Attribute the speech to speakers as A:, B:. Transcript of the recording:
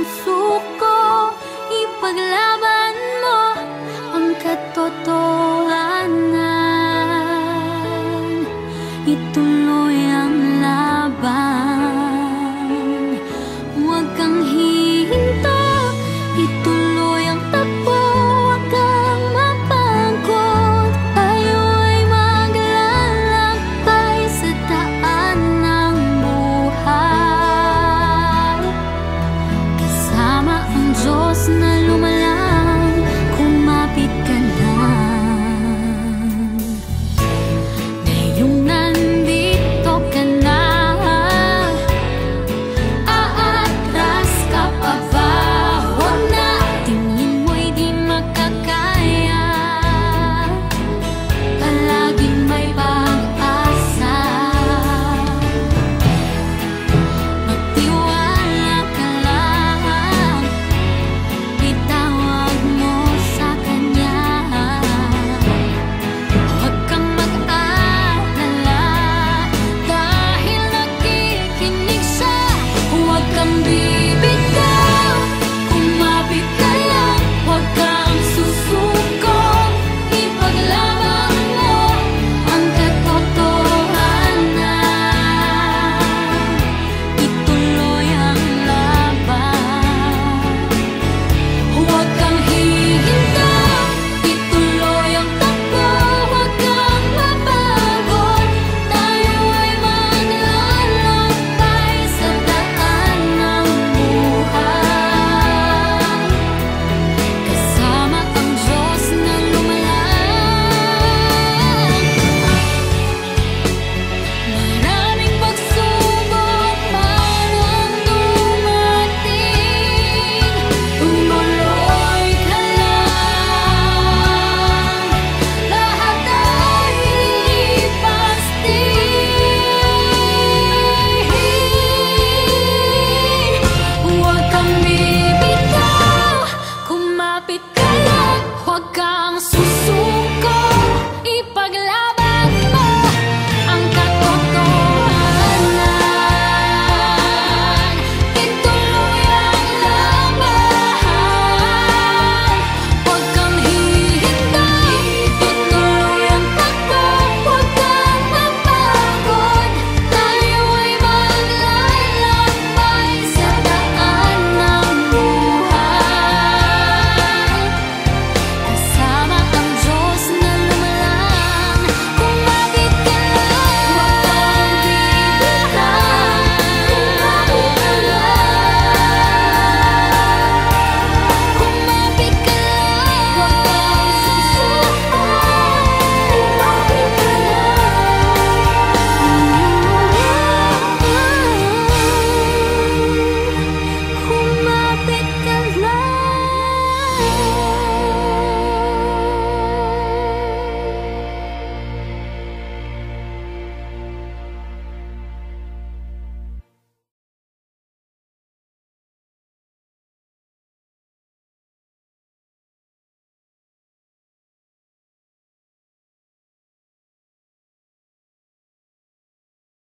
A: ang suko, ipaglaban mo ang katotohanan. Ituloy ang laban, huwag kang hihinto. Ituloy ang takbo, huwag kang mapagod. Tayo ay maglalakbay sa daan ng buhay. Kasama ang Diyos na lumalang, kumapit ka lang. Ngayong nandito ka na, aatras ka pa ba? Huwag na, tingin mo'y di makakaya. Palaging may pag-asa, magtiwala ka lang. Itawag mo sa Kanya. Huwag kang mag-alala, dahil nakikinig siya. Huwag kang bibitaw, kumapit ka lang. Huwag kang susuko, ipaglaban mo ang katotohanan. Ituloy ang laban, huwag kang hihinto. Ituloy ang takbo, huwag kang mapagod. Tayo ay maglalakbay sa daan ng buhay. Kasama ang Diyos na lumalang. Maraming pagsubok man ang dumating, tumuloy ka lang. Lahat ay lilipas din. Huwag kang bibitaw, kumapit ka lang. Huwag kang